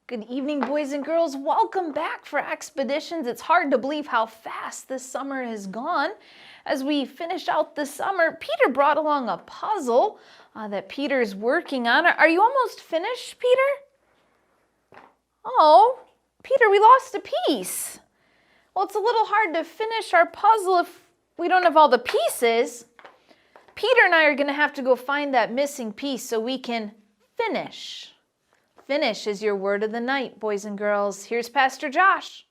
Good evening, boys and girls. Welcome back for Expeditions. It's hard to believe how fast this summer has gone. As we finish out the summer, Peter brought along a puzzle that Peter's working on. Are you almost finished, Peter? Oh, Peter, we lost a piece. Well, it's a little hard to finish our puzzle if we don't have all the pieces. Peter and I are going to have to go find that missing piece so we can finish. Finish is your word of the night, boys and girls. Here's Pastor Josh.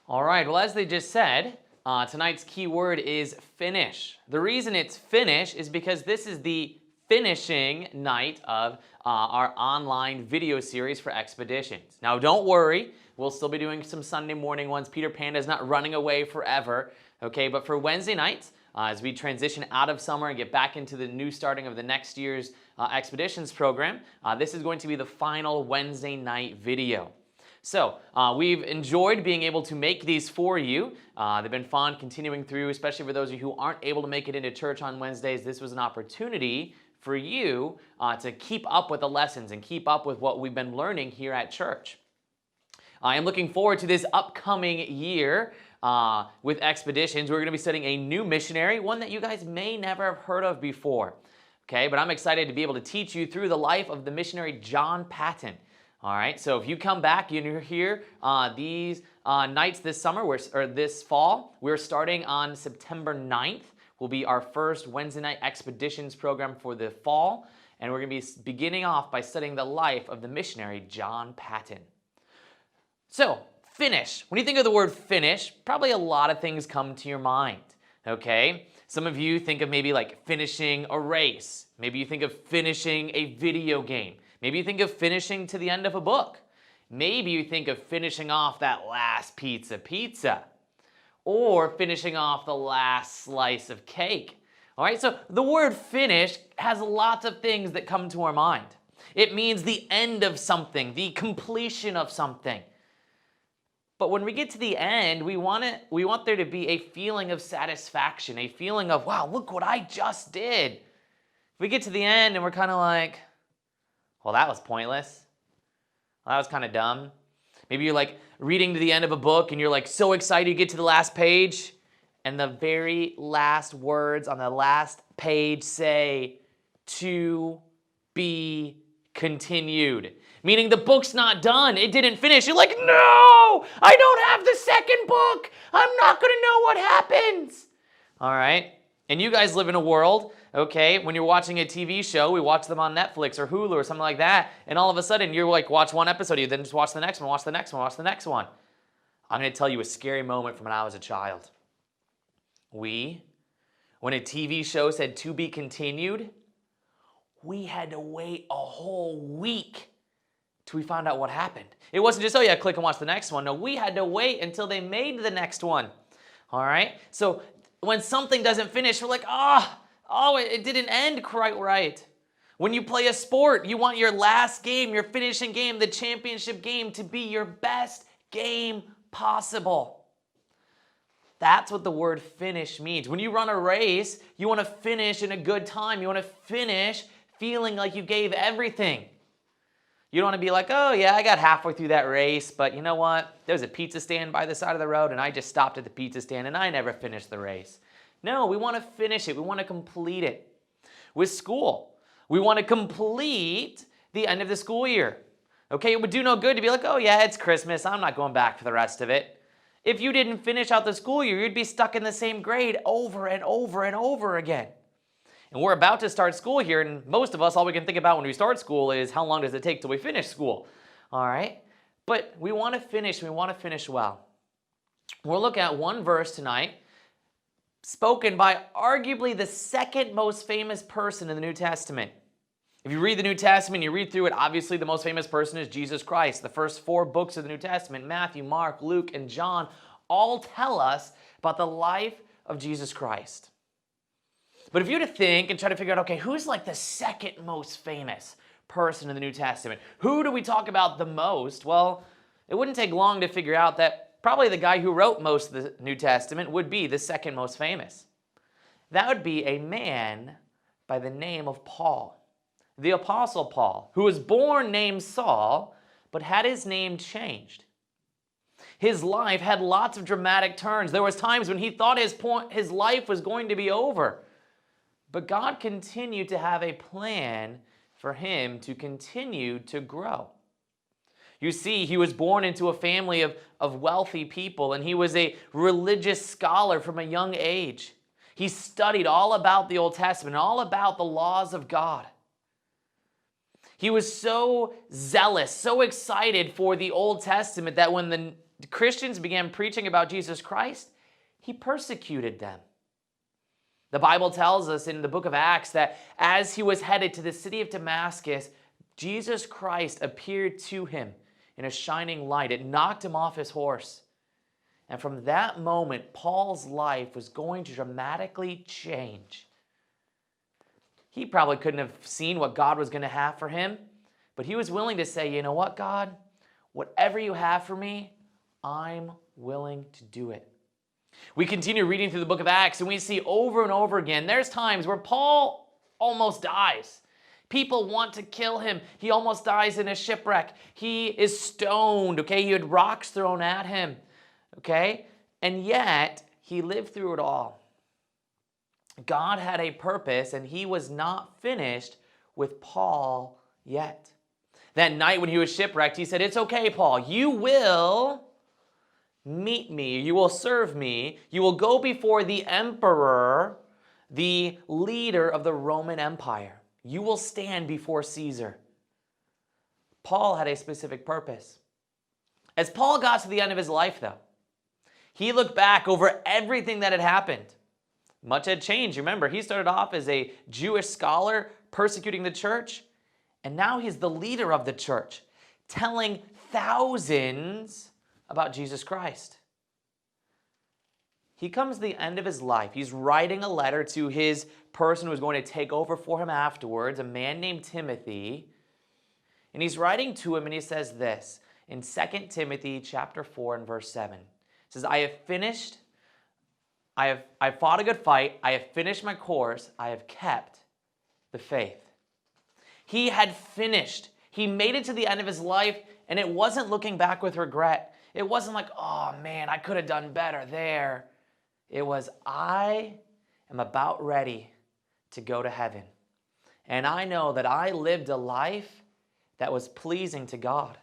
All right, well, as they just said, tonight's key word is finish. The reason it's finish is because this is the finishing night of our online video series for Expeditions. Now, don't worry, we'll still be doing some Sunday morning ones. Peter Panda's not running away forever, okay? But for Wednesday nights, as we transition out of summer and get back into the new starting of the next year's Expeditions program, this is going to be the final Wednesday night video. So we've enjoyed being able to make these for you. They've been fun continuing through, especially for those of you who aren't able to make it into church on Wednesdays. This was an opportunity for you to keep up with the lessons and keep up with what we've been learning here at church. I am looking forward to this upcoming year with Expeditions. We're going to be studying a new missionary, one that you guys may never have heard of before. Okay, but I'm excited to be able to teach you through the life of the missionary John Paton. All right, so if you come back and you're here these nights this summer, or this fall, we're starting on September 9th. Will be our first Wednesday night Expeditions program for the fall, and we're going to be beginning off by studying the life of the missionary John Paton. So, finish. When you think of the word finish, probably a lot of things come to your mind, okay? Some of you think of maybe like finishing a race. Maybe you think of finishing a video game. Maybe you think of finishing to the end of a book. Maybe you think of finishing off that last pizza. Or finishing off the last slice of cake. All right, so the word finish has lots of things that come to our mind. It means the end of something, the completion of something. But when we get to the end, we want there to be a feeling of satisfaction, a feeling of, wow, look what I just did. If we get to the end and we're kind of like, well, that was pointless. Well, that was kind of dumb. Maybe you're like reading to the end of a book and you're like so excited you get to the last page and the very last words on the last page say, to be continued. Meaning the book's not done. It didn't finish. You're like, no, I don't have the second book. I'm not going to know what happens. All right. And you guys live in a world, okay, when you're watching a TV show, we watch them on Netflix or Hulu or something like that, and all of a sudden you're like, watch one episode, you then just watch the next one, watch the next one, watch the next one. I'm going to tell you a scary moment from when I was a child. When a TV show said to be continued, we had to wait a whole week till we found out what happened. It wasn't just, oh yeah, click and watch the next one. No, we had to wait until they made the next one. All right? So when something doesn't finish, we're like, it didn't end quite right. When you play a sport, you want your last game, your finishing game, the championship game to be your best game possible. That's what the word finish means. When you run a race, you want to finish in a good time. You want to finish feeling like you gave everything. You don't want to be like, oh yeah, I got halfway through that race, but you know what? There's a pizza stand by the side of the road and I just stopped at the pizza stand and I never finished the race. No, we want to finish it. We want to complete it. With school, we want to complete the end of the school year. Okay, it would do no good to be like, oh yeah, it's Christmas. I'm not going back for the rest of it. If you didn't finish out the school year, you'd be stuck in the same grade over and over and over again. And we're about to start school here, and most of us, all we can think about when we start school is how long does it take till we finish school, all right? But we want to finish, we want to finish well. We'll look at one verse tonight, spoken by arguably the second most famous person in the New Testament. If you read the New Testament, you read through it, obviously the most famous person is Jesus Christ. The first 4 books of the New Testament, Matthew, Mark, Luke, and John, all tell us about the life of Jesus Christ. But if you were to think and try to figure out, okay, who's like the second most famous person in the New Testament? Who do we talk about the most? Well, it wouldn't take long to figure out that probably the guy who wrote most of the New Testament would be the second most famous. That would be a man by the name of Paul. the Apostle Paul, who was born named Saul, but had his name changed. His life had lots of dramatic turns. There was times when he thought his life was going to be over. But God continued to have a plan for him to continue to grow. You see, he was born into a family of wealthy people, and he was a religious scholar from a young age. He studied all about the Old Testament, all about the laws of God. He was so zealous, so excited for the Old Testament that when the Christians began preaching about Jesus Christ, he persecuted them. The Bible tells us in the book of Acts that as he was headed to the city of Damascus, Jesus Christ appeared to him in a shining light. It knocked him off his horse. And from that moment, Paul's life was going to dramatically change. He probably couldn't have seen what God was going to have for him, but he was willing to say, you know what, God? Whatever you have for me, I'm willing to do it. We continue reading through the book of Acts, and we see over and over again, there's times where Paul almost dies. People want to kill him. He almost dies in a shipwreck. He is stoned, okay? He had rocks thrown at him, okay? And yet, he lived through it all. God had a purpose, and he was not finished with Paul yet. That night when he was shipwrecked, he said, it's okay, Paul. You will meet me. You will serve me. You will go before the emperor, the leader of the Roman Empire. You will stand before Caesar. Paul had a specific purpose. As Paul got to the end of his life, though, he looked back over everything that had happened. Much had changed. Remember, he started off as a Jewish scholar persecuting the church, and now he's the leader of the church, telling thousands about Jesus Christ. He comes to the end of his life. He's writing a letter to his person who was going to take over for him afterwards, a man named Timothy. And he's writing to him, and he says this in 2 Timothy chapter 4 and verse 7. It says, I have fought a good fight. I have finished my course. I have kept the faith. He had finished. He made it to the end of his life, and it wasn't looking back with regret. It wasn't like, oh man, I could have done better there. It was, I am about ready to go to heaven. And I know that I lived a life that was pleasing to God.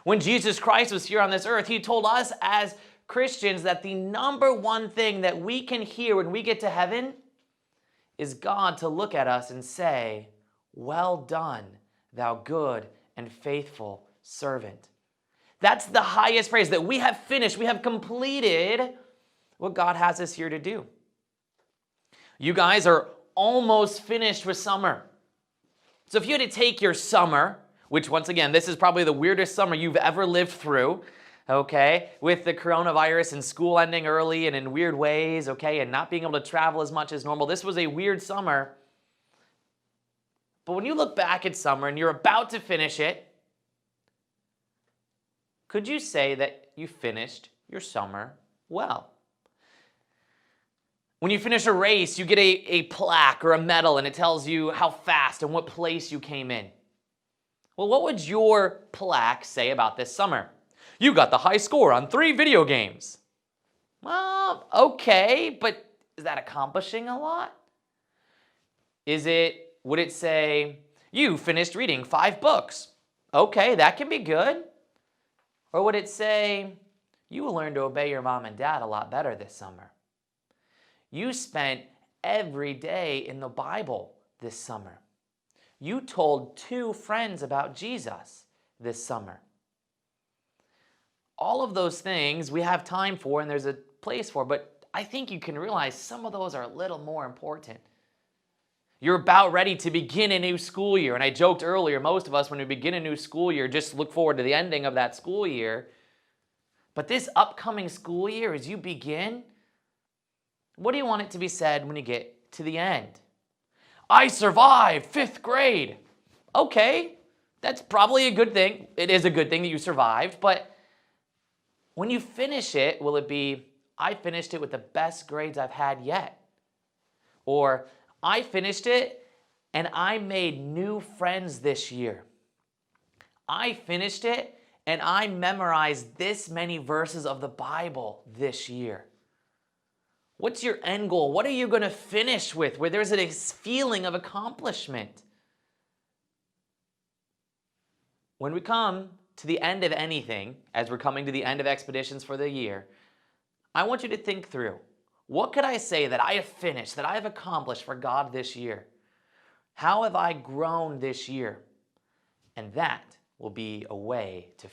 When Jesus Christ was here on this earth, he told us as Christians that the number one thing that we can hear when we get to heaven is God to look at us and say, well done, thou good and faithful servant. That's the highest praise, that we have finished, we have completed what God has us here to do. You guys are almost finished with summer. So if you had to take your summer, which once again, this is probably the weirdest summer you've ever lived through, okay, with the coronavirus and school ending early and in weird ways, okay, and not being able to travel as much as normal. This was a weird summer. But when you look back at summer and you're about to finish it, could you say that you finished your summer well? When you finish a race, you get a plaque or a medal, and it tells you how fast and what place you came in. Well, what would your plaque say about this summer? You got the high score on 3 video games. Well, okay, but is that accomplishing a lot? Would it say, you finished reading 5 books? Okay, that can be good. Or would it say, you learned to obey your mom and dad a lot better this summer? You spent every day in the Bible this summer. You told 2 friends about Jesus this summer. All of those things we have time for and there's a place for, but I think you can realize some of those are a little more important. You're about ready to begin a new school year, and I joked earlier, most of us when we begin a new school year just look forward to the ending of that school year. But this upcoming school year, as you begin, what do you want it to be said when you get to the end? I survived 5th grade. Okay, that's probably a good thing. It is a good thing that you survived, but when you finish it, will it be, I finished it with the best grades I've had yet? Or, I finished it and I made new friends this year. I finished it and I memorized this many verses of the Bible this year. What's your end goal? What are you going to finish with where there's a feeling of accomplishment? When we come to the end of anything, as we're coming to the end of expeditions for the year, I want you to think through, what could I say that I have finished, that I have accomplished for God this year? How have I grown this year? And that will be a way to